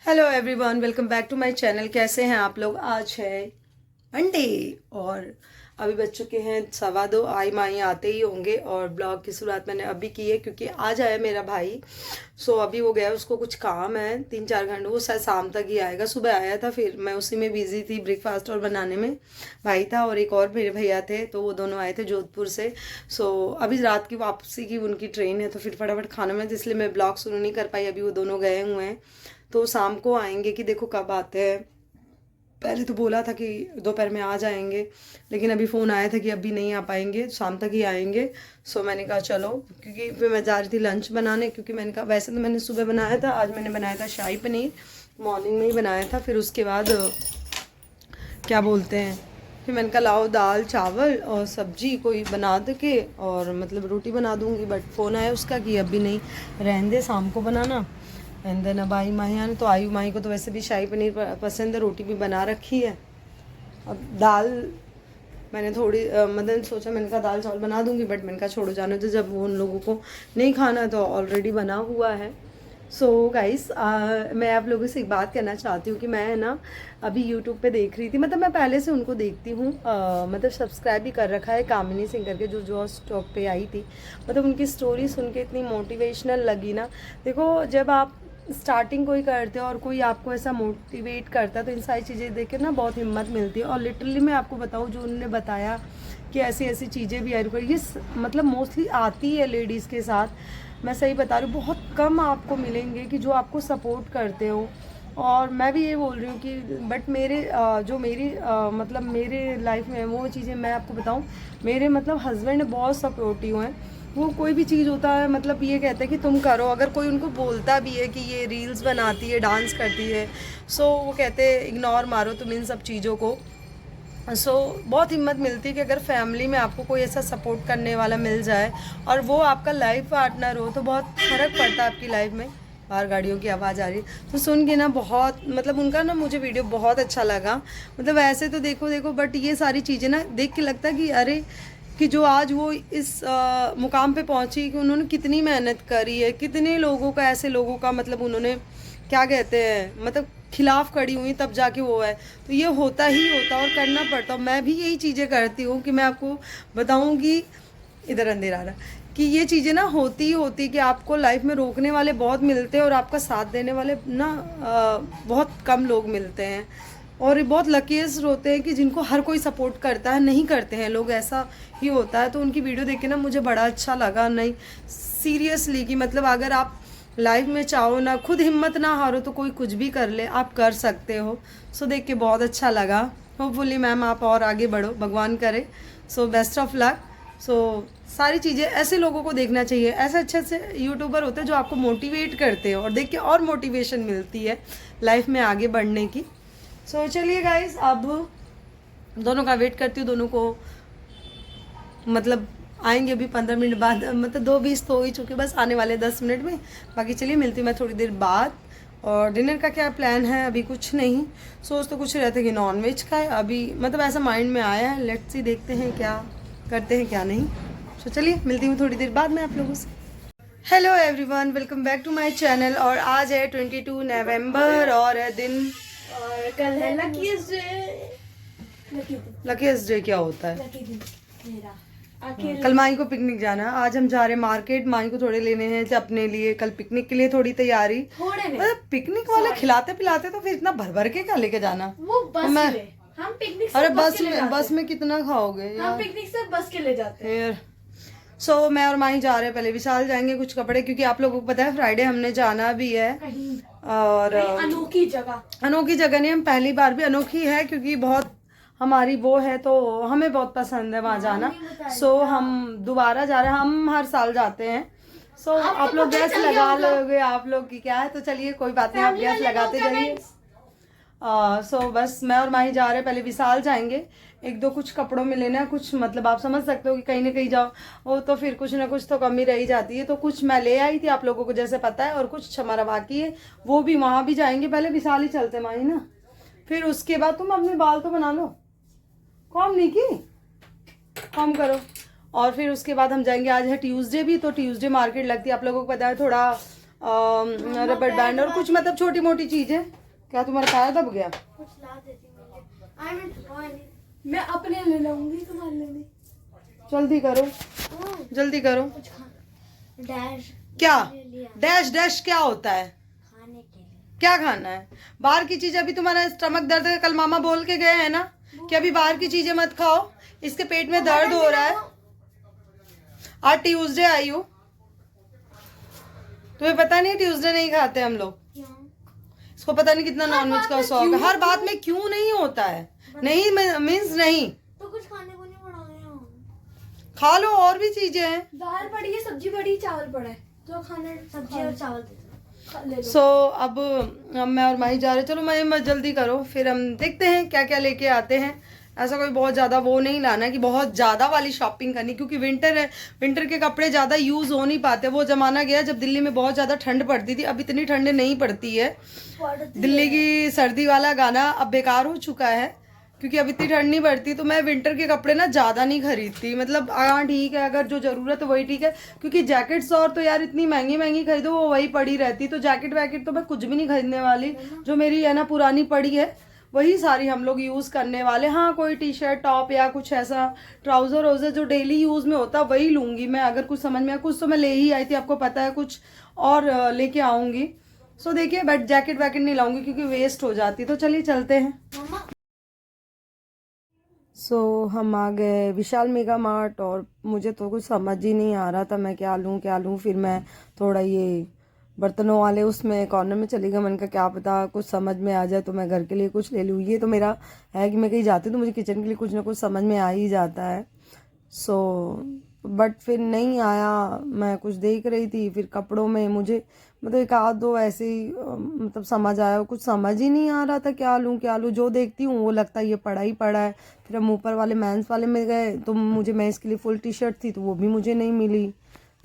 Hello everyone, welcome back to my channel. कैसे हैं आप लोग? आज है मंडे और अभी बज चुके हैं 2:15। आई माई आते ही होंगे और ब्लॉग की शुरुआत मैंने अभी की है क्योंकि आज आया मेरा भाई। सो अभी वो गया, उसको कुछ काम है 3-4 घंटे, वो शायद शाम तक ही आएगा। सुबह आया था, फिर मैं उसी में बिजी थी, ब्रेकफास्ट और बनाने में। भाई था और एक और मेरे भैया थे, तो वो दोनों आए थे जोधपुर से। सो अभी रात की वापसी की उनकी ट्रेन है, तो फिर फटाफट खाना में, इसलिए मैं ब्लॉग शुरू नहीं कर पाई। अभी वो दोनों गए हुए हैं तो शाम को आएंगे कि देखो कब आते हैं। पहले तो बोला था कि दोपहर में आ जाएंगे, लेकिन अभी फ़ोन आया था कि अभी नहीं आ पाएंगे, शाम तक ही आएंगे। सो मैंने कहा चलो, क्योंकि फिर मैं जा रही थी लंच बनाने, क्योंकि मैंने कहा वैसे तो मैंने सुबह बनाया था, आज मैंने बनाया था शाही पनीर, मॉर्निंग में ही बनाया था। फिर उसके बाद क्या बोलते हैं, फिर मैंने कहा लाओ दाल चावल और सब्जी कोई बना दे के, और मतलब रोटी बना दूँगी। बट फ़ोन आया उसका कि अभी नहीं, रहने दे, शाम को बनाना। एंड देन अब आई माही आने, तो आयु माही को तो वैसे भी शाही पनीर पसंद है, रोटी भी बना रखी है। अब दाल मैंने थोड़ी मतलब सोचा, मैंने कहा दाल चावल बना दूंगी, बट मैंने कहा छोड़ो जाने दो, जब उन लोगों को नहीं खाना तो ऑलरेडी बना हुआ है। सो गाइस, मैं आप लोगों से एक बात कहना चाहती हूँ कि मैं ना अभी यूट्यूब पे देख रही थी, मतलब मैं पहले से उनको देखती हूँ, मतलब सब्सक्राइब भी कर रखा है, कामिनी सिंह करके, जो स्टॉक पे आई थी। मतलब उनकी स्टोरी सुन के इतनी मोटिवेशनल लगी ना। देखो, जब आप स्टार्टिंग कोई करते हो और कोई आपको ऐसा मोटिवेट करता है, तो इन सारी चीज़ें देख के ना बहुत हिम्मत मिलती है। और लिटरली मैं आपको बताऊँ, जो उन्होंने बताया कि ऐसी ऐसी चीज़ें भी आई, ये मतलब मोस्टली आती है लेडीज़ के साथ। मैं सही बता रही हूँ, बहुत कम आपको मिलेंगे कि जो आपको सपोर्ट करते हो। और मैं भी ये बोल रही हूँ कि बट मेरे जो मेरी मतलब मेरे लाइफ में वो चीज़ें मैं आपको बताऊँ, मेरे मतलब हस्बैंड बहुत सपोर्टिव हैं। वो कोई भी चीज़ होता है, मतलब ये कहते हैं कि तुम करो। अगर कोई उनको बोलता भी है कि ये रील्स बनाती है, डांस करती है, सो वो कहते हैं इग्नोर मारो तुम इन सब चीज़ों को। बहुत हिम्मत मिलती है कि अगर फैमिली में आपको कोई ऐसा सपोर्ट करने वाला मिल जाए और वो आपका लाइफ पार्टनर हो, तो बहुत फ़र्क पड़ता है आपकी लाइफ में। बाहर गाड़ियों की आवाज़ आ रही है, तो सुन के ना बहुत, मतलब उनका ना मुझे वीडियो बहुत अच्छा लगा। मतलब ऐसे तो देखो बट ये सारी चीज़ें ना देख के लगता है कि अरे, कि जो आज वो इस मुकाम पे पहुंची, कि उन्होंने कितनी मेहनत करी है, कितने लोगों का, ऐसे लोगों का, मतलब उन्होंने क्या कहते हैं, मतलब खिलाफ खड़ी हुई, तब जाके वो है। तो ये होता ही होता और करना पड़ता। मैं भी यही चीज़ें करती हूँ कि मैं आपको बताऊँगी, इधर अंधेरा आ रहा, कि ये चीज़ें ना होती ही होती, कि आपको लाइफ में रोकने वाले बहुत मिलते हैं और आपका साथ देने वाले ना बहुत कम लोग मिलते हैं। और ये बहुत लकीस्ट होते हैं कि जिनको हर कोई सपोर्ट करता है, नहीं करते हैं लोग, ऐसा ही होता है। तो उनकी वीडियो देख के ना मुझे बड़ा अच्छा लगा। नहीं, सीरियसली, कि मतलब अगर आप लाइफ में चाहो ना, खुद हिम्मत ना हारो, तो कोई कुछ भी कर ले, आप कर सकते हो। सो देख के बहुत अच्छा लगा। होपफुली मैम आप और आगे बढ़ो, भगवान करे। So best of luck. So सारी चीज़ें ऐसे लोगों को देखना चाहिए, ऐसे अच्छे अच्छे यूट्यूबर होते हैं जो आपको मोटिवेट करते हो, और देख के और मोटिवेशन मिलती है लाइफ में आगे बढ़ने की। सो चलिए गाइस, अब दोनों का वेट करती हूँ, दोनों को मतलब आएंगे अभी 15 मिनट बाद, मतलब 2:20 तो हो ही चुके, बस आने वाले 10 मिनट में। बाकी चलिए मिलती हूँ मैं थोड़ी देर बाद। और डिनर का क्या प्लान है, अभी कुछ नहीं, सोच तो कुछ रहते कि नॉन वेज का है, अभी मतलब ऐसा माइंड में आया है, लेट्स सी, देखते हैं क्या करते हैं क्या नहीं। तो चलिए मिलती हूँ थोड़ी देर बाद में आप लोगों से। Hello everyone, welcome back to my channel. और आज है 22 नवंबर और है दिन, और कल है लकीस्ट लकीस्ट डे क्या होता है? मेरा कल माई को पिकनिक जाना है, आज हम जा रहे हैं मार्केट, माई को थोड़े लेने हैं अपने लिए, कल पिकनिक के लिए थोड़ी तैयारी। थोड़े में मतलब पिकनिक वाले खिलाते पिलाते, तो फिर इतना भर भर के क्या लेके जाना? वो बस मैं, में हम पिकनिक से अरे बस में कितना खाओगे हम यार? पिकनिक से बस के ले जाते हैं। सो मैं और माही जा रहे हैं, पहले विशाल जाएंगे कुछ कपड़े, क्योंकि आप लोगों को पता है फ्राइडे हमने जाना भी है। और अनोखी जगह, अनोखी जगह नहीं, हम पहली बार भी, अनोखी है क्योंकि बहुत हमारी वो है, तो हमें बहुत पसंद है वहाँ जाना। सो हम दोबारा जा रहे हैं, हम हर साल जाते हैं। सो आप लोग गैस लगा लोगे, आप लोग की क्या है, तो चलिए कोई बात नहीं, आप गैस लगाते जाइए। सो बस मैं और माही जा रहे हैं, पहले विशाल जाएंगे, एक दो कुछ कपड़ों में लेना है कुछ, मतलब आप समझ सकते हो कि कहीं ना कहीं जाओ वो तो फिर कुछ ना कुछ तो कमी रही जाती है। तो कुछ मैं ले आई थी, आप लोगों को जैसे पता है, और कुछ हमारा बाकी है, वो भी वहाँ भी जाएंगे। पहले विशाल ही चलते माही ना, फिर उसके बाद तुम अपने बाल तो बना लो, कॉम नहीं की, कॉम करो। और फिर उसके बाद हम जाएंगे, आज है ट्यूसडे भी, तो ट्यूसडे मार्केट लगती है, आप लोगों को पता है, थोड़ा रबर बैंड और कुछ मतलब छोटी मोटी चीजें। क्या तुम्हारा पैर दब गया? कुछ ला देती मैं अपने ले लाऊंगी, तुम्हारे लिए नहीं। जल्दी करो, जल्दी करो। कुछ डैश क्या डैश डैश क्या होता है? खाने के लिए। क्या खाना है? बाहर की चीज। अभी तुम्हारा स्टमक दर्द है, कल मामा बोल के गए हैं ना कि अभी बाहर की चीजें मत खाओ, इसके पेट में दर्द हो रहा है। आज ट्यूसडे आई हूँ, तुम्हें पता नहीं? ट्यूसडे नहीं खाते हम लोग। इसको पता नहीं कितना नॉनवेज का शौक है। हर बात में क्यों नहीं होता है। नहीं मीन्स नहीं तो कुछ खाने को नहीं बनाया। खा लो, और भी चीजें हैं। दाल पड़ी है, सब्जी पड़ी है, चावल पड़ा है, जो खाना सब्जी और चावल ले लो। सो अब मैं और माही जा रहे। चलो मैं जल्दी करो, फिर हम देखते हैं क्या क्या लेके आते हैं। ऐसा कोई बहुत ज़्यादा वो नहीं लाना कि बहुत ज़्यादा वाली शॉपिंग करनी, क्योंकि विंटर है, विंटर के कपड़े ज़्यादा यूज़ हो नहीं पाते। वो ज़माना गया जब दिल्ली में बहुत ज़्यादा ठंड पड़ती थी, अब इतनी ठंड नहीं पड़ती है। दिल्ली की सर्दी वाला गाना अब बेकार हो चुका है, क्योंकि अब इतनी ठंड नहीं पड़ती। तो मैं विंटर के कपड़े ना ज़्यादा नहीं खरीदती। मतलब हाँ ठीक है, अगर जो ज़रूरत है वही ठीक है, क्योंकि जैकेट्स और तो यार इतनी महंगी महंगी खरीदो, वो वही पड़ी रहती। तो जैकेट वैकेट तो मैं कुछ भी नहीं खरीदने वाली। जो मेरी है ना पुरानी पड़ी है वही सारी हम लोग यूज़ करने वाले। हाँ कोई टी शर्ट टॉप या कुछ ऐसा ट्राउज़र वाउज़र जो डेली यूज़ में होता वही लूँगी मैं, अगर कुछ समझ में आया। कुछ तो मैं ले ही आई थी, आपको पता है, कुछ और लेके आऊँगी। सो देखिए, बट जैकेट वैकेट नहीं लाऊंगी क्योंकि वेस्ट हो जाती। तो चलिए चलते हैं। सो हम आ गए विशाल मेगा मार्ट, और मुझे तो कुछ समझ ही नहीं आ रहा था मैं क्या लूँ क्या लूँ। फिर मैं थोड़ा ये बर्तनों वाले उसमें कॉर्नर में चली गई। मन का क्या पता कुछ समझ में आ जाए तो मैं घर के लिए कुछ ले लूँ। ये तो मेरा है कि मैं कहीं जाती हूँ तो मुझे किचन के लिए कुछ ना कुछ समझ में आ ही जाता है। सो बट फिर नहीं आया। मैं कुछ देख रही थी, फिर कपड़ों में मुझे मतलब एक आध दो ऐसे ही मतलब समझ आया। कुछ समझ ही नहीं आ रहा था क्या लूँ क्या लूँ। जो देखती हूँ वो लगता है ये पड़ा ही पड़ा है। फिर हम ऊपर वाले मेंस वाले में गए तो मुझे मेंस के लिए फुल टी शर्ट थी तो वो भी मुझे नहीं मिली।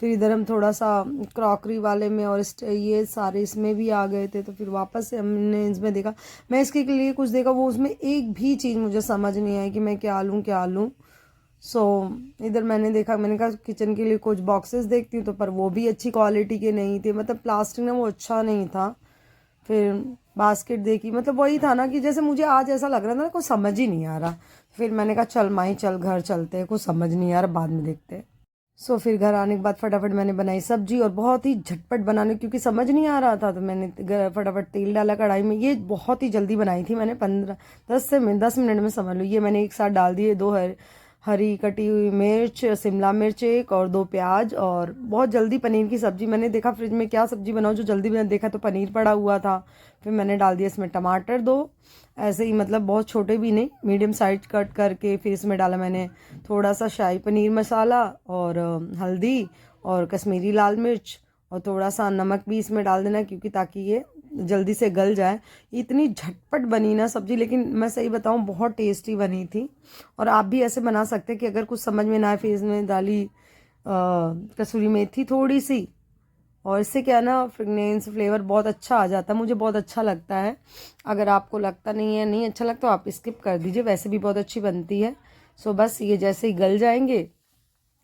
फिर इधर हम थोड़ा सा क्रॉकरी वाले में और ये सारे इसमें भी आ गए थे। तो फिर वापस से हमने इसमें देखा, मैं इसके लिए कुछ देखा, वो उसमें एक भी चीज़ मुझे समझ नहीं आई कि मैं क्या लूँ क्या लूँ। सो इधर मैंने देखा, मैंने कहा किचन के लिए कुछ बॉक्सेस देखती हूँ, तो पर वो भी अच्छी क्वालिटी के नहीं थे। मतलब प्लास्टिक ना वो अच्छा नहीं था। फिर बास्केट देखी, मतलब वही था ना कि जैसे मुझे आज ऐसा लग रहा था ना कुछ समझ ही नहीं आ रहा। फिर मैंने कहा चल माही चल घर चलते हैं, कुछ समझ नहीं आ रहा, बाद में देखते हैं। सो फिर घर आने के बाद फटाफट मैंने बनाई सब्जी, और बहुत ही झटपट बनाने क्योंकि समझ नहीं आ रहा था तो मैंने फटाफट तेल डाला कढ़ाई में। ये बहुत ही जल्दी बनाई थी मैंने, 10 मिनट में समझ लो। ये मैंने एक साथ डाल दिए 2 हरी कटी हुई मिर्च, शिमला मिर्च एक और 2 प्याज, और बहुत जल्दी पनीर की सब्जी। मैंने देखा फ्रिज में क्या सब्जी बनाऊँ जो जल्दी मैंने देखा तो पनीर पड़ा हुआ था। फिर मैंने डाल दिया इसमें टमाटर 2 ऐसे ही, मतलब बहुत छोटे भी नहीं, मीडियम साइज कट करके। फिर इसमें डाला मैंने थोड़ा सा शाही पनीर मसाला और हल्दी और कश्मीरी लाल मिर्च, और थोड़ा सा नमक भी इसमें डाल देना क्योंकि ताकि ये जल्दी से गल जाए। इतनी झटपट बनी ना सब्जी, लेकिन मैं सही बताऊं बहुत टेस्टी बनी थी। और आप भी ऐसे बना सकते हैं कि अगर कुछ समझ में ना आए, फिर इसमें डाली कसूरी मेथी थोड़ी सी, और इससे क्या है ना फ्रेगनेंस फ्लेवर बहुत अच्छा आ जाता है। मुझे बहुत अच्छा लगता है। अगर आपको लगता नहीं है नहीं अच्छा लगता तो आप स्किप कर दीजिए, वैसे भी बहुत अच्छी बनती है। सो बस ये जैसे ही गल जाएंगे,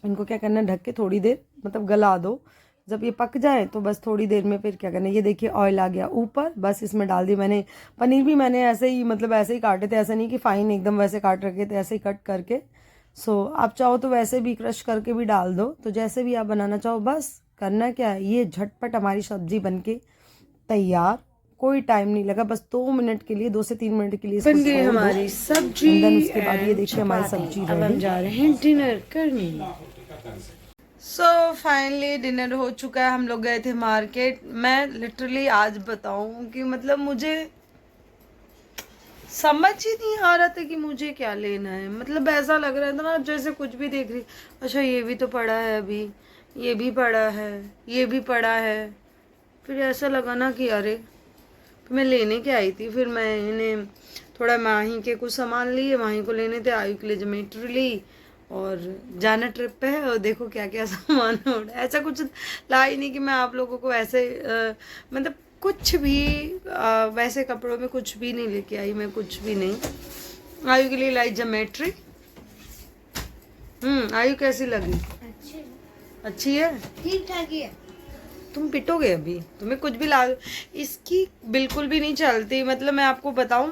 इनको क्या करना है ढक के थोड़ी देर मतलब गला दो। जब ये पक जाए तो बस थोड़ी देर में फिर क्या करना है, ये देखिए ऑयल आ गया ऊपर, बस इसमें डाल दी मैंने पनीर। भी मैंने ऐसे ही मतलब ऐसे ही काटे थे, ऐसे नहीं कि फाइन एकदम वैसे काट रखे थे, ऐसे ही कट करके। सो आप चाहो तो वैसे भी क्रश करके भी डाल दो, तो जैसे भी आप बनाना चाहो। बस करना क्या है, ये झटपट हमारी सब्जी बनके तैयार, कोई टाइम नहीं लगा, बस 2 मिनट के लिए 2 से 3 मिनट के लिए बन गई हमारी सब्जी। उसके बाद ये देखिए हमारी सब्जी रेडी। अब हम जा रहे हैं डिनर करने। सो फाइनली डिनर हो चुका है। हम लोग गए थे मार्केट। मैं लिटरली आज बताऊं कि मतलब मुझे समझ ही नहीं आ रहा था कि मुझे क्या लेना है। मतलब ऐसा लग रहा था ना जैसे कुछ भी देख रही, अच्छा ये भी तो पड़ा है, अभी ये भी पड़ा है, ये भी पड़ा है। फिर ऐसा लगा ना कि अरे मैं लेने के आई थी। फिर मैंने थोड़ा माही के कुछ सामान लिए, माही को लेने थे, आयु के लिए ज्योमेट्री ली, और जाना ट्रिप पे है। और देखो क्या क्या सामान हो रहा है। ऐसा कुछ ला ही नहीं कि मैं आप लोगों को ऐसे मतलब कुछ भी वैसे कपड़ों में कुछ भी नहीं लेके आई मैं, कुछ भी नहीं। आयु के लिए लाई ज्योमेट्री। आयु कैसी लगी? अच्छी अच्छी है, ठीक ठाक ही है। तुम पिटोगे अभी, तुम्हें कुछ भी ला, इसकी बिल्कुल भी नहीं चलती। मतलब मैं आपको बताऊं,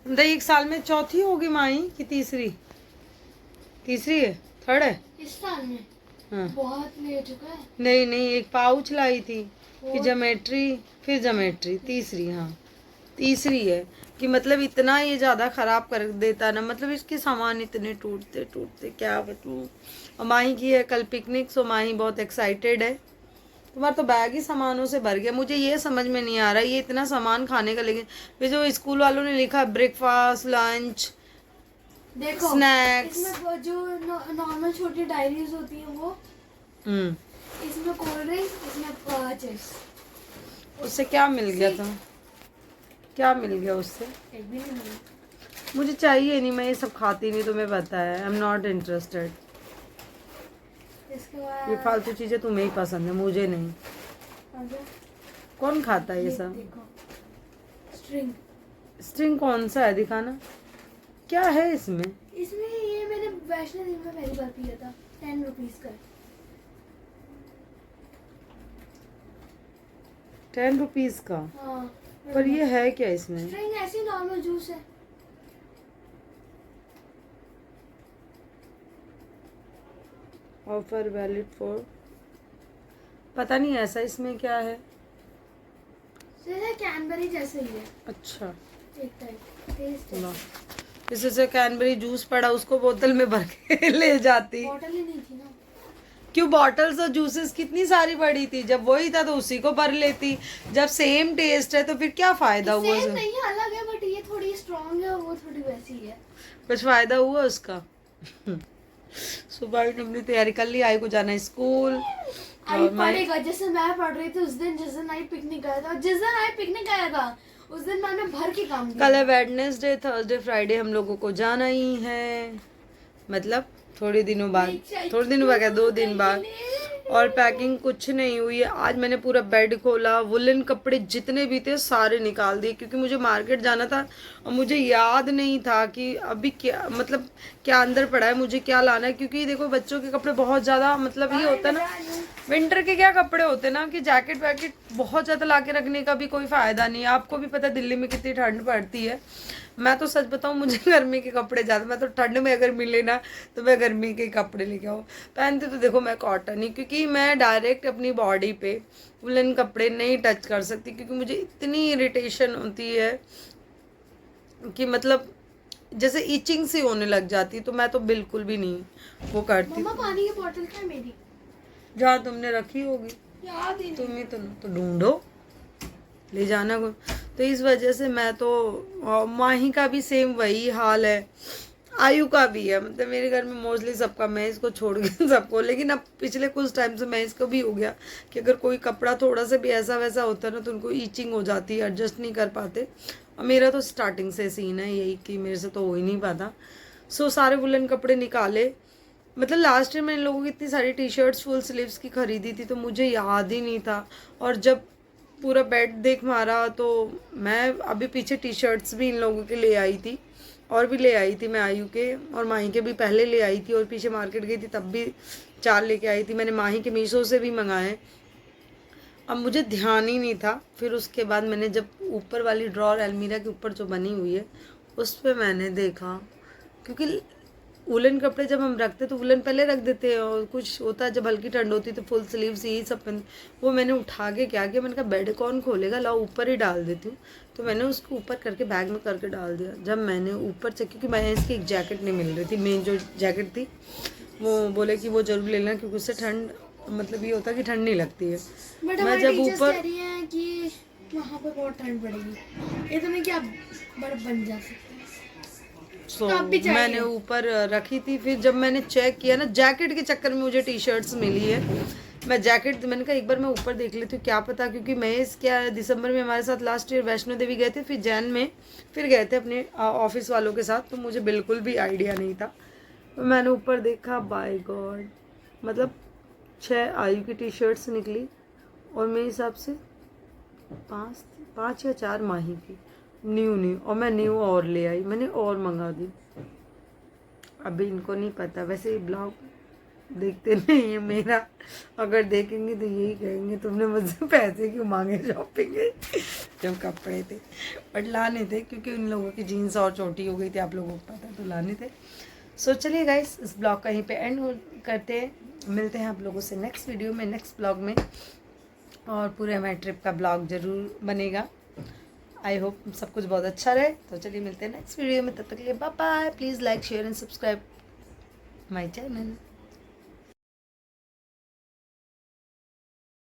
एक साल में चौथी होगी माही कि तीसरी, तीसरी है, थर्ड है। इस साल में हाँ बहुत लेट हो चुका है। नहीं नहीं, एक पाउच लाई थी, फिर ज्योमेट्री, फिर ज्योमेट्री, तीसरी, हाँ तीसरी है। कि मतलब इतना ये ज़्यादा ख़राब कर देता ना, मतलब इसके सामान इतने टूटते टूटते क्या बताऊँ। और माही की है कल पिकनिक, सो माही बहुत एक्साइटेड है। तुम्हारा तो बैग ही सामानों से भर गया। मुझे ये समझ में नहीं आ रहा ये इतना सामान खाने का लेके, फिर जो स्कूल वालों ने लिखा ब्रेकफास्ट, लंच, देखो स्नैक्स, इसमें वो जो नॉर्मल छोटी डायरीज होती हैं वो, इसमें कोल्ड ड्रिंक, इसमें चिप्स। उससे क्या मिल गया था, क्या मिल गया उससे? एक भी नहीं मिला। मुझे चाहिए नहीं, मैं ये सब खाती नहीं, तुम्हें पता है। I am not interested. इसके ये बाद फालतू चीज़ें तुम्हें ही पसंद है, मुझे नहीं। आगे कौन खाता है ये ये सब? देखो स्ट्रिंग। स्ट्रिंग कौन सा है, दिखाना क्या है इसमें। इसमें ये मैंने वैष्णो देवी में पहली बार पिया था, 10 रुपीज का। 10 रुपीज का? हाँ पर ये है क्या इसमें? स्ट्रिंग ऐसी नॉर्मल जूस है। ऑफर वैलिड फॉर, पता नहीं ऐसा इसमें क्या है। जैसे कैनबेरी जैसे ही है अच्छा, एक टाइप टेस्ट लो, है। इससे से कैनबेरी जूस पड़ा, उसको बोतल में भर के ले जाती। बॉटल ही नहीं थी ना। क्यों, बॉटल्स और जूसेस कितनी सारी पड़ी थी, जब वही था तो उसी को भर लेती। जब सेम टेस्ट है तो फिर क्या फायदा हुआ सेम उसे? नहीं है, अलग है, बट ये थोड़ी स्ट्रॉन्ग है और वो थोड़ी वैसी है। कुछ फायदा हुआ उसका? सुबह की अपनी तैयारी कर ली, आई को जाना है स्कूल। आई और मैं पढ़ेगा, जैसे मैं पढ़ रही थी उस दिन, जिस दिन आई पिकनिक आया था, और जिस दिन आई पिकनिक आया था उस दिन मैंने भर के काम किया। कल है वेडनेसडे, थर्सडे, फ्राइडे हम लोगों को जाना ही है। मतलब थोड़े दिनों बाद, थोड़े दिनों बाद क्या, 2 दिन बाद। और पैकिंग कुछ नहीं हुई है। आज मैंने पूरा बेड खोला, वुलन कपड़े जितने भी थे सारे निकाल दिए, क्योंकि मुझे मार्केट जाना था और मुझे याद नहीं था कि अभी क्या, मतलब क्या अंदर पड़ा है, मुझे क्या लाना है। क्योंकि देखो बच्चों के कपड़े बहुत ज़्यादा, मतलब ये होता है ना, विंटर के क्या कपड़े होते हैं ना कि जैकेट वैकेट बहुत ज़्यादा ला के रखने का भी कोई फ़ायदा नहीं है। आपको भी पता है दिल्ली में कितनी ठंड पड़ती है। मैं तो सच बताऊं, मुझे गर्मी के कपड़े ज़्यादा, मैं तो ठंड में अगर मिले ना तो मैं गर्मी के कपड़े लेके आऊँ। पहनती तो देखो मैं कॉटन ही, क्योंकि मैं डायरेक्ट अपनी बॉडी पे वुलन कपड़े नहीं टच कर सकती, क्योंकि मुझे इतनी इरिटेशन होती है कि मतलब जैसे इचिंग सी होने लग जाती, तो मैं तो बिल्कुल भी नहीं वो करती। मम्मा पानी की बोतल क्या है मेरी? जहाँ तुमने रखी होगी, याद ही नहीं। तुम ही तो ढूंढो, ले जाना को। तो इस वजह से मैं तो, माही का भी सेम वही हाल है, आयु का भी है। मतलब मेरे घर में मोस्टली सबका, मैं इसको छोड़ के सबको। लेकिन अब पिछले कुछ टाइम से मैं इसको भी हो गया कि अगर कोई कपड़ा थोड़ा सा भी ऐसा वैसा होता है ना तो उनको ईचिंग हो जाती है, एडजस्ट नहीं कर पाते। और मेरा तो स्टार्टिंग से सीन है यही कि मेरे से तो हो ही नहीं पाता। सो सारे वुलन कपड़े निकाले। मतलब लास्ट ईयर मैंने लोगों की इतनी सारी टी शर्ट्स फुल स्लीव्स की खरीदी थी तो मुझे याद ही नहीं था। और जब पूरा बेड देख मारा तो मैं अभी पीछे टी शर्ट्स भी इन लोगों के ले आई थी, और भी ले आई थी मैं आयु के और माही के भी पहले ले आई थी, और पीछे मार्केट गई थी तब भी 4 लेके आई थी। मैंने माही के मीशो से भी मंगाए। अब मुझे ध्यान ही नहीं था। फिर उसके बाद मैंने जब ऊपर वाली ड्रॉर अलमीरा के ऊपर जो बनी हुई है उस पर मैंने देखा, क्योंकि वुलन कपड़े जब हम रखते तो वुलन पहले रख देते हैं, और कुछ होता है जब हल्की ठंड होती तो फुल स्लीव्स यही सब पहन। वो मैंने उठा के क्या किया, मैंने कहा बेड कौन खोलेगा, लाओ ऊपर ही डाल देती हूँ। तो मैंने उसको ऊपर करके बैग में करके डाल दिया। जब मैंने ऊपर से, क्योंकि मैं इसकी एक जैकेट नहीं मिल रही थी, मेन जो जैकेट थी वो बोले कि वो जरूर ले लेना, क्योंकि उससे ठंड, मतलब ये होता है कि ठंड नहीं लगती है। मैं जब ऊपर, कह रही हैं कि वहाँ पे बहुत ठंड पड़ेगी, इतने क्या बर्फ बन जा सकती है। सो मैंने ऊपर रखी थी। फिर जब मैंने चेक किया ना, जैकेट के चक्कर में मुझे टी शर्ट्स मिली है। मैं जैकेट, मैंने कहा एक बार मैं ऊपर देख लेती हूँ क्या पता, क्योंकि महेश क्या दिसंबर में हमारे साथ लास्ट ईयर वैष्णो देवी गए थे, फिर जैन में फिर गए थे अपने ऑफिस वालों के साथ, तो मुझे बिल्कुल भी आइडिया नहीं था। तो मैंने ऊपर देखा, बाय गॉड, मतलब 6 आयु की टी शर्ट्स निकली, और मेरे हिसाब से 5 या 4 माही की न्यू। और मैं न्यू और ले आई, मैंने और मंगा दी। अभी इनको नहीं पता, वैसे ये ब्लॉग देखते नहीं है मेरा, अगर देखेंगे तो यही कहेंगे तुमने मुझसे पैसे क्यों मांगे शॉपिंग के। जब कपड़े थे बट लाने थे क्योंकि उन लोगों की जीन्स और छोटी हो गई थी, आप लोगों को पता, तो लाने थे। सो चलिए गाइस, इस ब्लॉग कहीं पे एंड करते हैं, मिलते हैं आप लोगों से नेक्स्ट वीडियो में, नेक्स्ट ब्लॉग में, और पूरे हमारे ट्रिप का ब्लॉग ज़रूर बनेगा। आई होप सब कुछ बहुत अच्छा रहे। तो चलिए मिलते हैं नेक्स्ट वीडियो में, तब तक के लिए bye bye. Please like share and subscribe my channel.